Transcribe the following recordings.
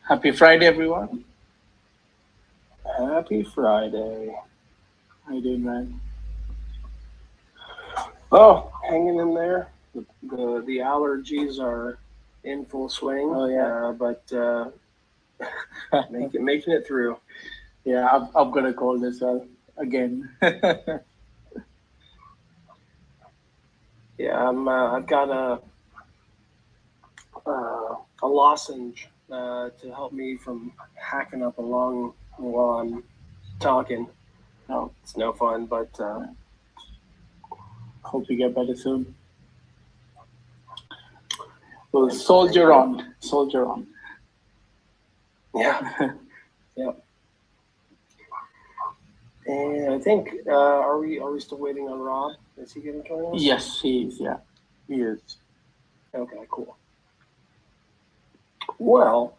Happy Friday, everyone. Happy Friday. How you doing, man? Oh, hanging in there. The allergies are in full swing. Oh, yeah. But making it through. Yeah, I've got a cold as well again. Yeah, I've got a lozenge to help me from hacking up a lung while I'm talking. No, it's no fun, but hope you get better soon. Well, soldier on, soldier on. Yeah. Yep. And I think are we still waiting on Rob? Is he going to join us? Yes, he is. Yeah, he is. Okay, cool. Well,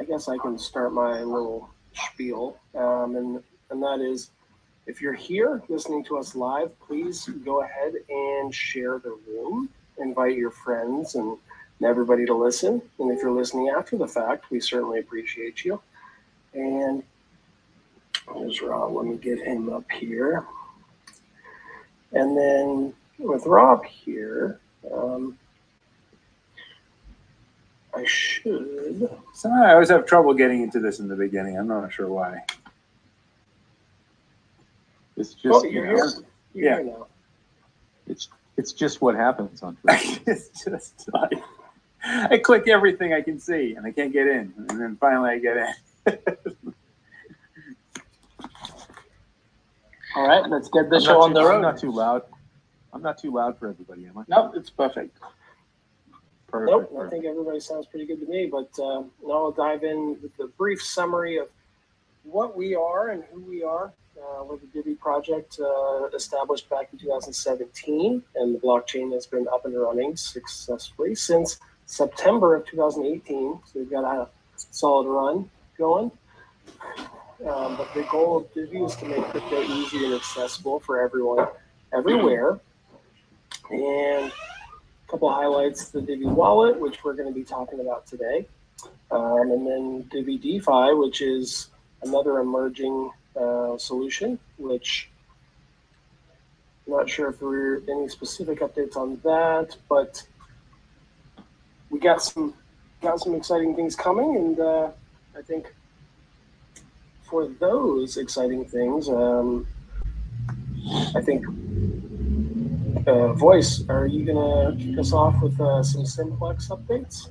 I guess I can start my little spiel, and that is, if you're here listening to us live, please go ahead and share the room, invite your friends and everybody to listen. And if you're listening after the fact, we certainly appreciate you. And there's Rob. Let me get him up here. And then with Rob here, I should. Somehow I always have trouble getting into this in the beginning. I'm not sure why. It's just you're here. You're here now. It's just what happens on Twitter. It's just like I click everything I can see and I can't get in, and then finally I get in. All right, let's get the show on the road. I'm not too loud. I'm not too loud for everybody, am I? No, it's perfect. Perfect. Nope, perfect. I think everybody sounds pretty good to me, but now I'll dive in with a brief summary of what we are and who we are. We're the Divi project established back in 2017, and the blockchain has been up and running successfully since September of 2018. So we've got a solid run going. But the goal of Divi is to make crypto easy and accessible for everyone, everywhere. And a couple highlights: the Divi wallet, which we're going to be talking about today, and then Divi DeFi, which is another emerging solution, which I'm not sure if there are any specific updates on that, but we got some exciting things coming, and I think for those exciting things, I think Voice, are you gonna kick us off with some Simplex updates?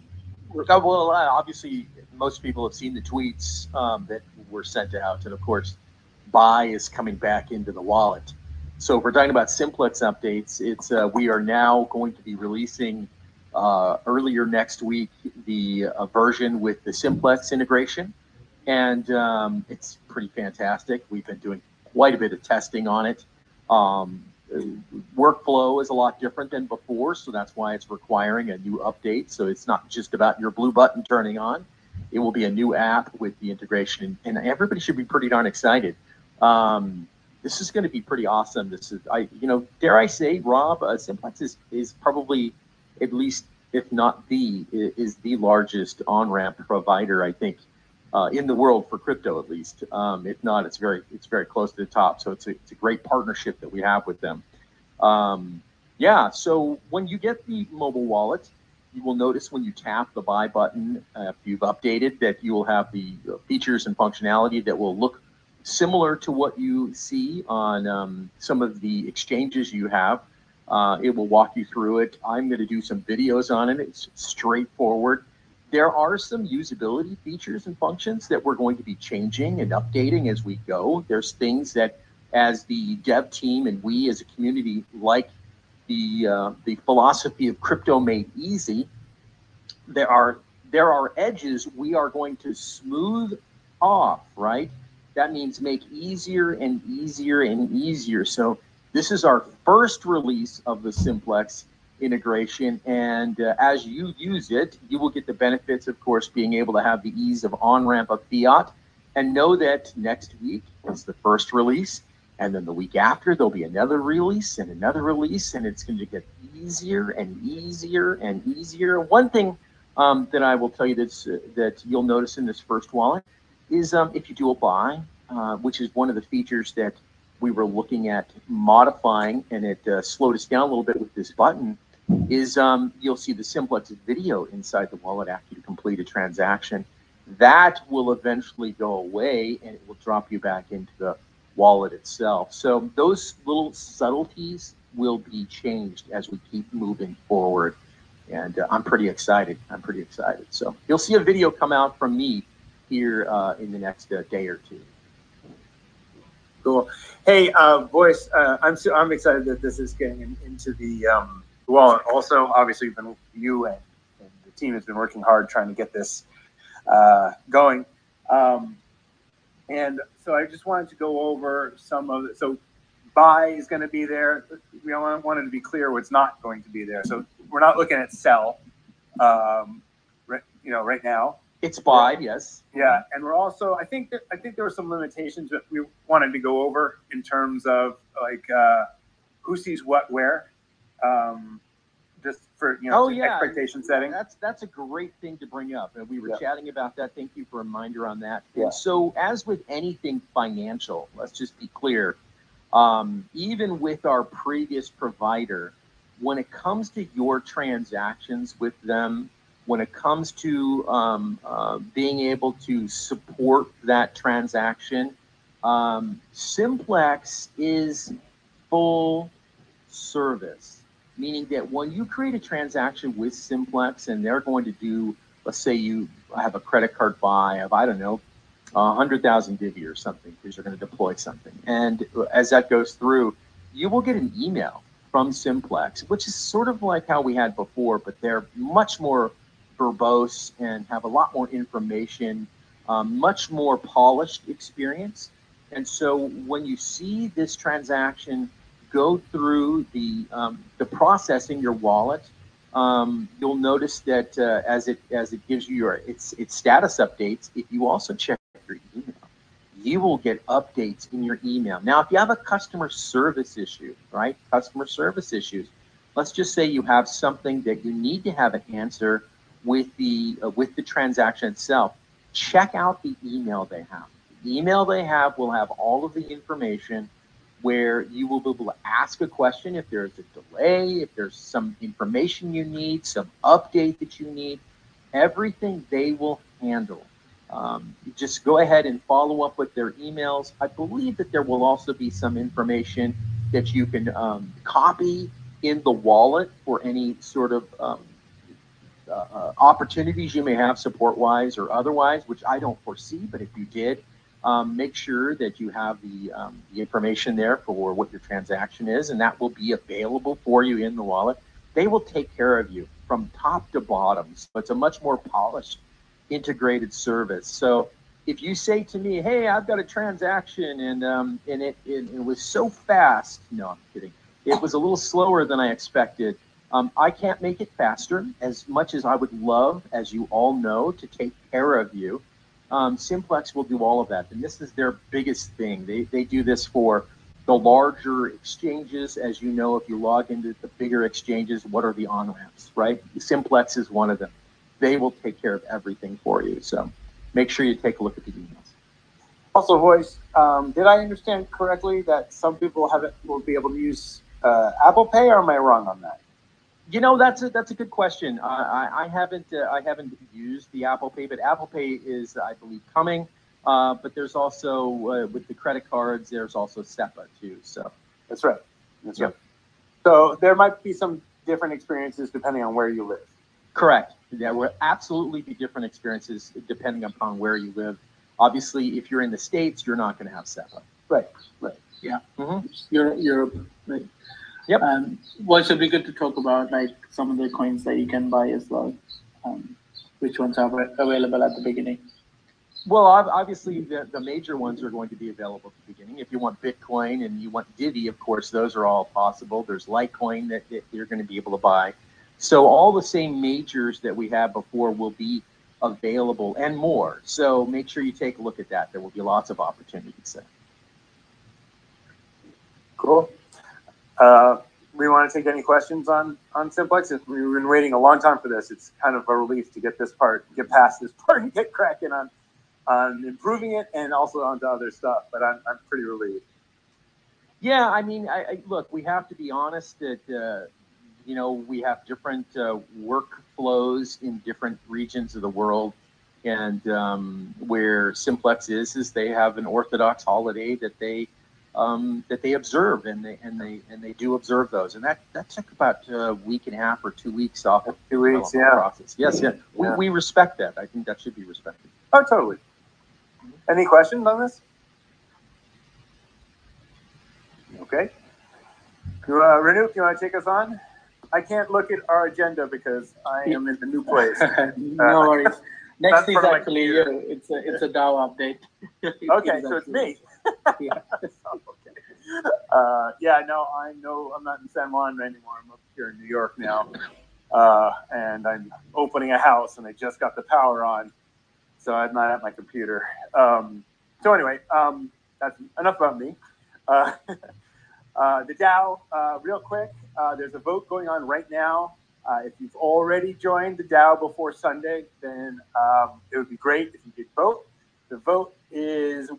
Well, obviously, most people have seen the tweets that were sent out, and of course, Buy is coming back into the wallet. So if we're talking about Simplex updates, it's we are now going to be releasing earlier next week the version with the Simplex integration, and it's pretty fantastic. We've been doing quite a bit of testing on it. Workflow is a lot different than before, so that's why it's requiring a new update. So it's not just about your blue button turning on. It will be a new app with the integration, and everybody should be pretty darn excited. This is going to be pretty awesome. This is, dare I say, Rob, Simplex is probably, at least if not is the largest on-ramp provider, I think, in the world for crypto, at least. If not, it's very close to the top. So it's a great partnership that we have with them. So when you get the mobile wallet, you will notice when you tap the buy button, if you've updated, that you will have the features and functionality that will look similar to what you see on some of the exchanges you have. It will walk you through it. I'm going to do some videos on it. It's straightforward. There are some usability features and functions that we're going to be changing and updating as we go. There's things that, as the dev team and we as a community, like the philosophy of crypto made easy, there are edges we are going to smooth off, right? That means make easier and easier and easier. So this is our first release of the Simplex integration, and as you use it, you will get the benefits, of course, being able to have the ease of on-ramp of fiat, and know that next week is the first release, and then the week after there'll be another release, and it's going to get easier and easier and easier. One thing that I will tell you that you'll notice in this first wallet is if you do a buy, which is one of the features that we were looking at modifying, and it slowed us down a little bit with this button, is you'll see the Simplex video inside the wallet after you complete a transaction. That will eventually go away, and it will drop you back into the wallet itself. So those little subtleties will be changed as we keep moving forward. And I'm pretty excited. So you'll see a video come out from me here in the next day or two. Cool. Hey, Voice, I'm excited that this is getting into the wallet. Also, obviously, you and the team has been working hard trying to get this going. And so I just wanted to go over some of it. So buy is going to be there. We wanted to be clear what's not going to be there. So we're not looking at sell, right now. It's buy, yes. Yeah, and we're also, I think there were some limitations that we wanted to go over in terms of like who sees what where, just for expectation setting. That's a great thing to bring up, and we were chatting about that. Thank you for a reminder on that. Yeah. And so, as with anything financial, let's just be clear. Even with our previous provider, when it comes to your transactions with them, when it comes to being able to support that transaction, Simplex is full service, meaning that when you create a transaction with Simplex and they're going to do, let's say you have a credit card buy of, I don't know, 100,000 Divi or something, because you're going to deploy something. And as that goes through, you will get an email from Simplex, which is sort of like how we had before, but they're much more verbose and have a lot more information, much more polished experience. And so when you see this transaction go through the process in your wallet, you'll notice that as it gives you its status updates, if you also check your email, you will get updates in your email. Now, if you have a customer service issue, right? Customer service issues. Let's just say you have something that you need to have an answer with the transaction itself. Check out the email they have. The email they have will have all of the information where you will be able to ask a question if there's a delay, if there's some information you need, some update that you need. Everything they will handle. Just go ahead and follow up with their emails. I believe that there will also be some information that you can copy in the wallet for any sort of opportunities you may have support-wise or otherwise, which I don't foresee, but if you did, make sure that you have the information there for what your transaction is, and that will be available for you in the wallet. They will take care of you from top to bottom. So it's a much more polished, integrated service. So if you say to me, hey, I've got a transaction and it was so fast. No, I'm kidding. It was a little slower than I expected. I can't make it faster, as much as I would love, as you all know, to take care of you. Simplex will do all of that, and this is their biggest thing. They do this for the larger exchanges. As you know, if you log into the bigger exchanges, what are the on-ramps, right? Simplex is one of them. They will take care of everything for you. So make sure you take a look at the emails. Also, Voice, did I understand correctly that some people will be able to use Apple Pay, or am I wrong on that? You know, that's a good question. I haven't used the Apple Pay, but Apple Pay is, I believe, coming. But there's also with the credit cards, there's also SEPA too. So that's right. That's right. So there might be some different experiences depending on where you live. Correct. There will absolutely be different experiences depending upon where you live. Obviously, if you're in the States, you're not going to have SEPA. Right. Right. Yeah. Mm-hmm. Europe. Right. Yep. What should be good to talk about, like some of the coins that you can buy as well. Which ones are available at the beginning? Well, obviously, the major ones are going to be available at the beginning. If you want Bitcoin and you want Divi, of course, those are all possible. There's Litecoin that you're going to be able to buy. So all the same majors that we had before will be available and more. So make sure you take a look at that. There will be lots of opportunities there. Cool. we want to take any questions on Simplex. We've been waiting a long time for this. It's kind of a relief to get past this part, and get cracking on improving it and also onto other stuff. But I'm pretty relieved. Yeah, I mean, I look, we have to be honest that we have different workflows in different regions of the world, and where Simplex is they have an Orthodox holiday that they observe, and they do observe those, and that took about a week and a half or 2 weeks off of the 2 weeks, yeah. process. Yes, yeah. We respect that. I think that should be respected. Oh, totally. Any questions on this? Okay. Renu, if you want to take us on? I can't look at our agenda because I am in the new place. No worries. Next is actually you. It's a DAO update. Okay, so it's me. Yeah. Okay. No, I'm not in San Juan anymore. I'm up here in New York now. And I'm opening a house, and I just got the power on, so I'm not at my computer. So anyway, that's enough about me. The DAO, real quick, there's a vote going on right now. If you've already joined the DAO before Sunday, then it would be great if you could vote. The vote is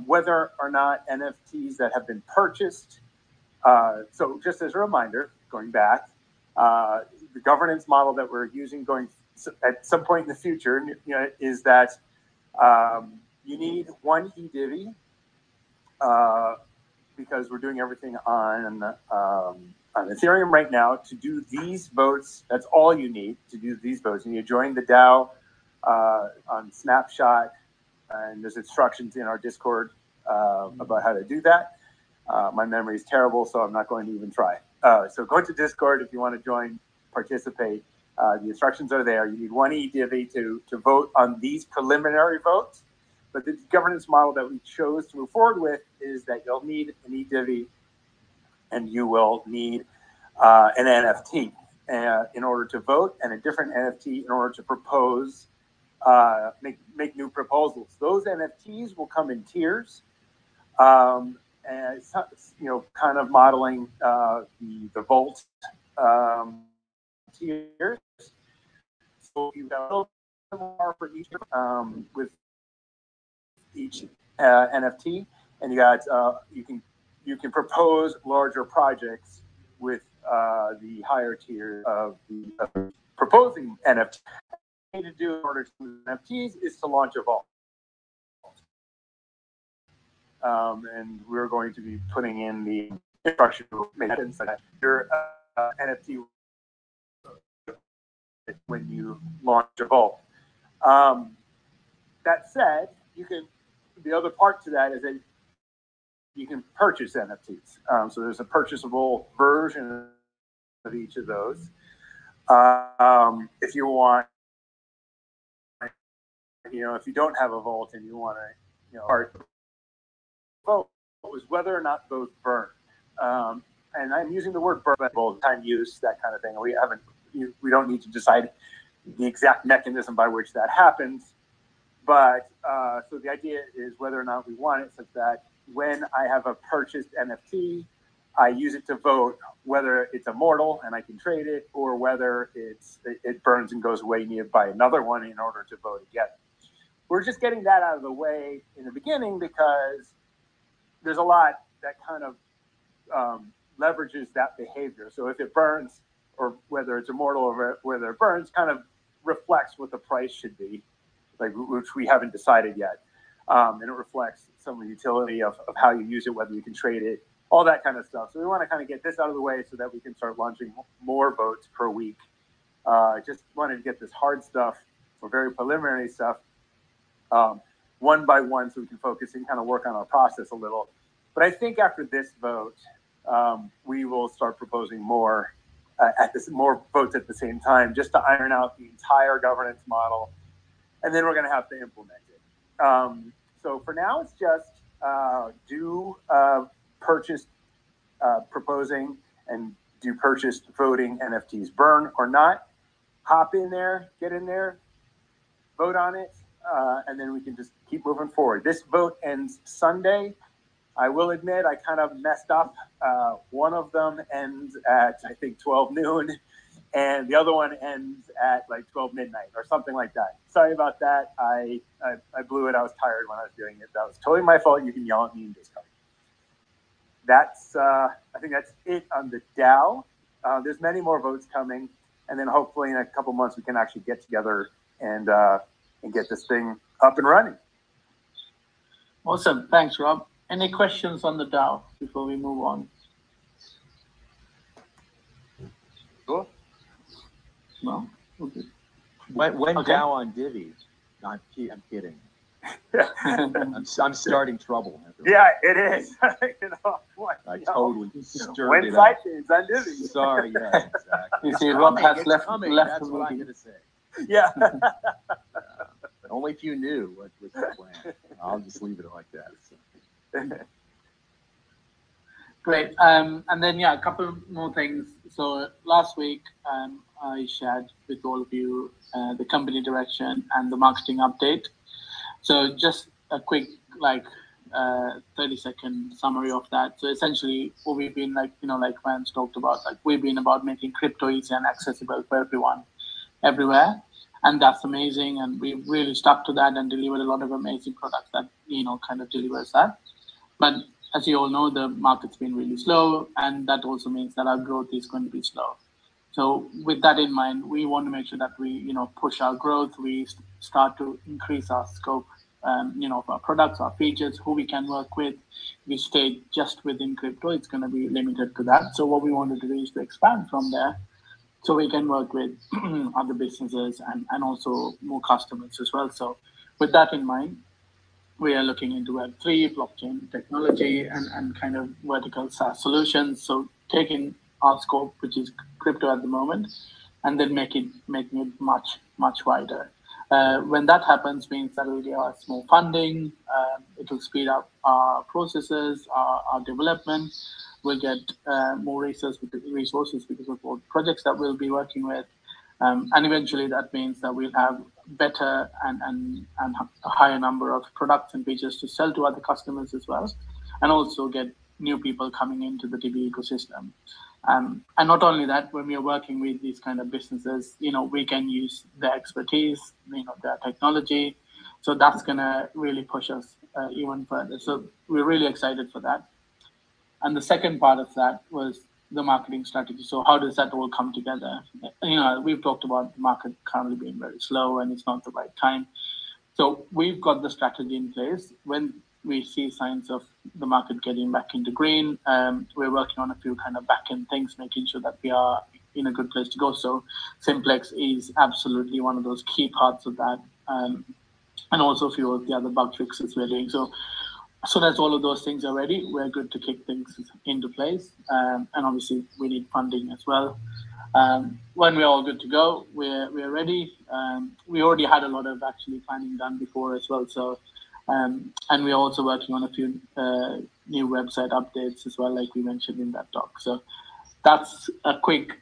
whether or not NFTs that have been purchased. So just as a reminder, going back, the governance model that we're using at some point in the future, is that you need one eDivi, because we're doing everything on Ethereum right now to do these votes. That's all you need to do these votes. And you join the DAO on Snapshot, and there's instructions in our Discord about how to do that. My memory is terrible, so I'm not going to even try. So go to Discord if you want to join, participate. The instructions are there. You need one eDivi to vote on these preliminary votes. But the governance model that we chose to move forward with is that you'll need an eDivi, and you will need an NFT in order to vote, and a different NFT in order to propose, make new proposals. Those NFTs will come in tiers, and kind of modeling the Vault tiers. So you have a little more for each with each NFT, and you got you can propose larger projects with the higher tier of the proposing NFT. What you need to do in order to move NFTs is to launch a vault, and we're going to be putting in the infrastructure so that your NFT when you launch a vault. That said, the other part to that is that you can purchase NFTs. So there's a purchasable version of each of those. If you want, if you don't have a vault and you want to, vote was whether or not those burn. And I'm using the word burn, time use, that kind of thing. We don't need to decide the exact mechanism by which that happens. But so the idea is whether or not we want it, such that when I have a purchased NFT, I use it to vote whether it's immortal and I can trade it, or whether it burns and goes away. You need to buy another one in order to vote again. We're just getting that out of the way in the beginning because there's a lot that kind of leverages that behavior. So if it burns, or whether it's immortal or whether it burns, kind of reflects what the price should be, which we haven't decided yet. And it reflects some of the utility of how you use it, whether you can trade it, all that kind of stuff. So we want to kind of get this out of the way so that we can start launching more votes per week. Just wanted to get this hard stuff, or very preliminary stuff, one by one, so we can focus and kind of work on our process a little. But I think after this vote, we will start proposing more more votes at the same time, just to iron out the entire governance model, and then we're going to have to implement it. So for now, it's just do purchase proposing and do purchased voting NFTs burn or not. Hop in there, get in there, vote on it, and then we can just keep moving forward. This vote ends Sunday. I will admit I kind of messed up. One of them ends at, I think, 12 noon, and the other one ends at like 12 midnight or something like that. Sorry about that. I blew it. I was tired when I was doing it. That was totally my fault. You can yell at me in Discord. That's, I think that's it on the DAO. There's many more votes coming, and then hopefully in a couple months we can actually get together and get this thing up and running. Awesome. Thanks, Rob. Any questions on the DAO before we move on? Cool. No? Okay. When Okay. DAO on Divi? No, I'm kidding. I'm starting trouble. Yeah, it is. You know, I totally stirred when it side up. chains on Divi. Sorry, yeah, exactly. You see, Rob has left coming. the That's what I'm meeting. going to say. Yeah. Only if you knew what was the plan. I'll just leave it like that. So. Great. And then, yeah, a couple more things. So last week, I shared with all of you the company direction and the marketing update. So just a quick, 30-second summary of that. So essentially, what we've been like Vance talked about, we've been about making crypto easy and accessible for everyone, everywhere. And that's amazing. And we've really stuck to that and delivered a lot of amazing products that, kind of delivers that. But as you all know, the market's been really slow, and that also means that our growth is going to be slow. So with that in mind, we want to make sure that we, push our growth. We start to increase our scope, of our products, our features, who we can work with. We stay just within crypto. It's going to be limited to that. So what we wanted to do is to expand from there, so we can work with other businesses and also more customers as well. So with that in mind, we are looking into Web3, blockchain technology, and kind of vertical SaaS solutions. So taking our scope, which is crypto at the moment, and then making it much, much wider. When that happens, means that we'll give us more funding. It will speed up our processes, our development. We'll get more resources because of all the projects that we'll be working with. And eventually that means that we'll have better and a higher number of products and features to sell to other customers as well, and also get new people coming into the Divi ecosystem. And not only that, when we are working with these kind of businesses, we can use their expertise, their technology. So that's going to really push us even further. So we're really excited for that. And the second part of that was the marketing strategy. So how does that all come together? We've talked about the market currently being very slow and it's not the right time. So we've got the strategy in place. When we see signs of the market getting back into green, we're working on a few kind of back-end things, making sure that we are in a good place to go. So Simplex is absolutely one of those key parts of that. And also a few of the other bug fixes we're doing. So that's all of those things are ready. We're good to kick things into place. And obviously we need funding as well. When we're all good to go, we're ready. We already had a lot of actually planning done before as well. So, and we're also working on a few new website updates as well, like we mentioned in that talk. So that's a quick,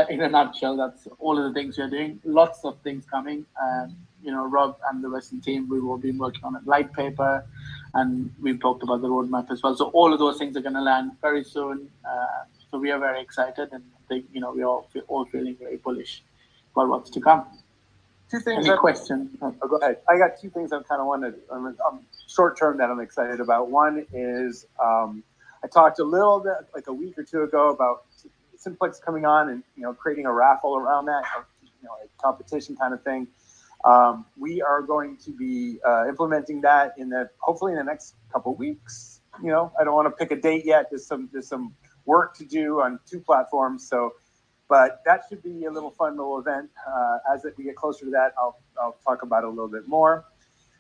in a nutshell, that's all of the things we're doing. Lots of things coming. Rob and the rest of the team, we've all been working on a light paper, and we've talked about the roadmap as well. So all of those things are going to land very soon. So we are very excited, and I think, we're all feeling very bullish about what's to come. Two things. Any questions? Oh, go ahead. I got two things I'm kind of wanted short term that I'm excited about. One is I talked a little bit like a week or two ago about Simplex coming on and creating a raffle around that, a competition kind of thing. We are going to be implementing that hopefully in the next couple of weeks. I don't want to pick a date yet. There's some work to do on two platforms. But that should be a little fun little event. As we get closer to that, I'll talk about it a little bit more.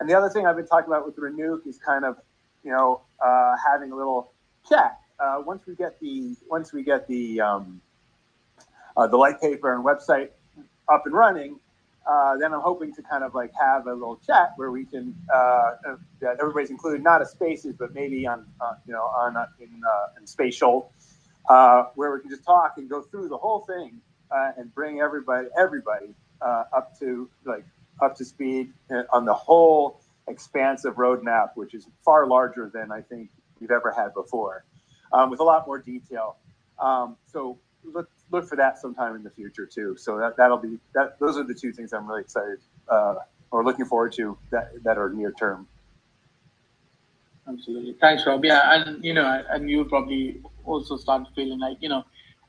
And the other thing I've been talking about with Renuke is kind of having a little chat. Once we get the light paper and website up and running, then I'm hoping to kind of have a little chat where we can that everybody's included, not as spaces, but maybe in spatial, where we can just talk and go through the whole thing and bring everybody up to speed on the whole expansive roadmap, which is far larger than I think we've ever had before, with a lot more detail. So look for that sometime in the future too. So that'll be that. Those are the two things I'm really excited or looking forward to that are near term. Absolutely. Thanks, Rob. Yeah, and and you probably also start feeling like,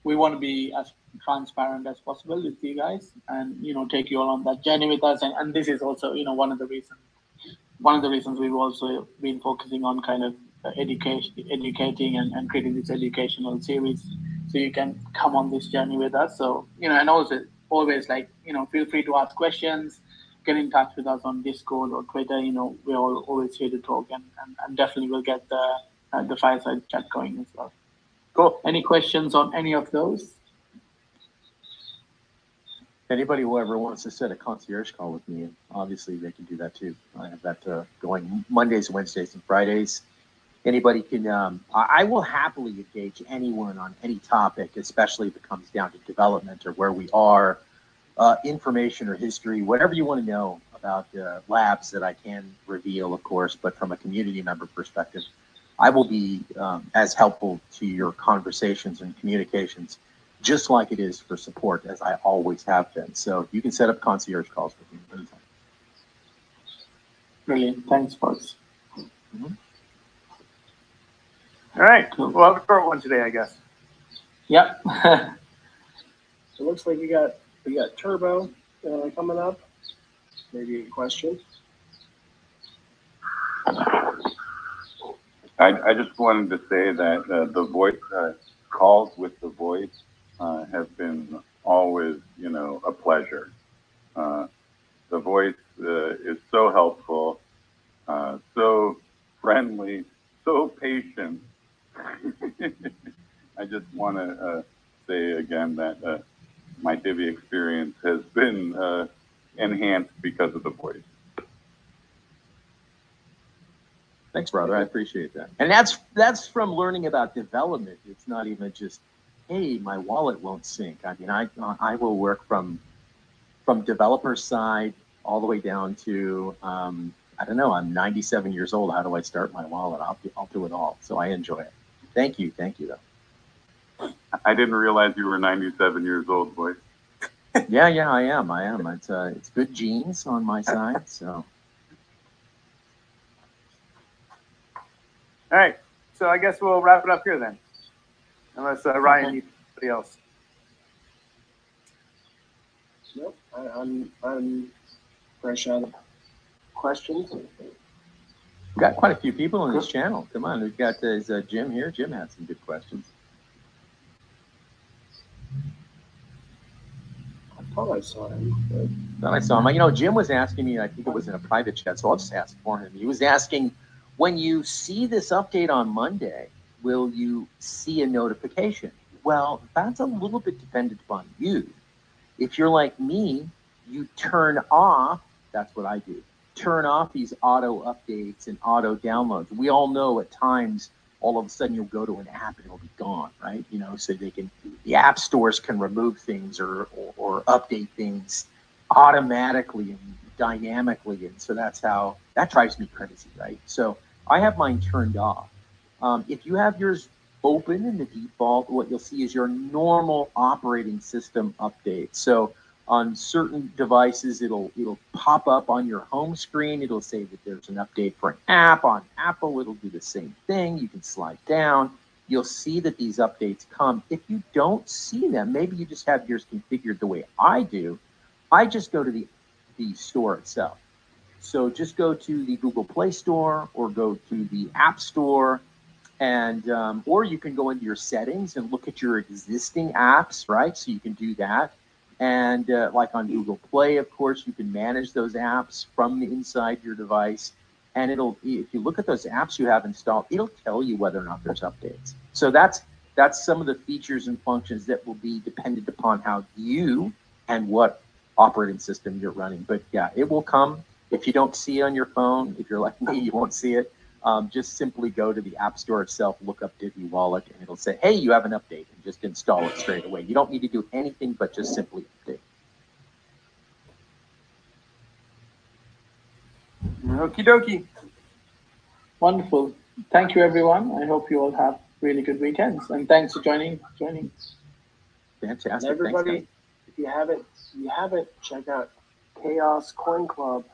we want to be as transparent as possible with you guys, and take you all on that journey with us. And this is also one of the reasons we've also been focusing on kind of educating and creating this educational series, so you can come on this journey with us. So and also always feel free to ask questions, get in touch with us on Discord or Twitter. We're always here to talk, and definitely we'll get the fireside chat going as well. Cool. Any questions on any of those? Anybody who ever wants to set a concierge call with me, obviously they can do that too. I have that going Mondays, Wednesdays, and Fridays. Anybody can, I will happily engage anyone on any topic, especially if it comes down to development or where we are, information or history, whatever you want to know about labs that I can reveal, of course, but from a community member perspective, I will be as helpful to your conversations and communications, just like it is for support, as I always have been. So you can set up concierge calls with me anytime. Brilliant. Thanks, folks. Mm-hmm. All right. Cool. We'll have a short one today, I guess. Yep. So it looks like we got Turbo coming up. Maybe a question. I just wanted to say that the voice calls with the voice have been always, a pleasure. The voice is so helpful, so friendly, so patient. I just want to say again that my Divi experience has been enhanced because of the voice. Thanks, brother. I appreciate that. And that's from learning about development. It's not even just, hey, my wallet won't sync. I mean, I will work from developer side all the way down to I don't know. I'm 97 years old. How do I start my wallet? I'll do it all. So I enjoy it. Thank you though. I didn't realize you were 97 years old, boy. Yeah, I am. It's good genes on my side. So. All right, so I guess we'll wrap it up here then, unless Ryan needs somebody else. Nope, I'm fresh out of questions. We've got quite a few people on this channel. Come on, we've got Jim here. Jim had some good questions. I thought I saw him. Jim was asking me, I think it was in a private chat, so I'll just ask for him. He was asking, when you see this update on Monday, will you see a notification? Well, that's a little bit dependent upon you. If you're like me, you turn off, that's what I do, turn off these auto updates and auto downloads. We all know at times, all of a sudden you'll go to an app and it'll be gone, right? So the app stores can remove things or update things automatically and dynamically. And so that drives me crazy, right? So I have mine turned off. If you have yours open in the default, what you'll see is your normal operating system update. So on certain devices, it'll pop up on your home screen. It'll say that there's an update for an app. On Apple, it'll do the same thing. You can slide down. You'll see that these updates come. If you don't see them, maybe you just have yours configured the way I do. I just go to the store itself. So just go to the Google Play Store or go to the App Store, and or you can go into your settings and look at your existing apps, right? So you can do that. And like on Google Play, of course, you can manage those apps from the inside your device. And if you look at those apps you have installed, it'll tell you whether or not there's updates. So that's some of the features and functions that will be dependent upon how you and what operating system you're running. But yeah, it will come. If you don't see it on your phone, if you're like me, you won't see it. Just simply go to the App Store itself, look up Divi Wallet, and it'll say, hey, you have an update, and just install it straight away. You don't need to do anything but just simply update. Okie dokie. Wonderful. thank you, everyone. I hope you all have really good weekends, and thanks for joining. Fantastic. And everybody, thanks, if you haven't, check out Chaos Coin Club.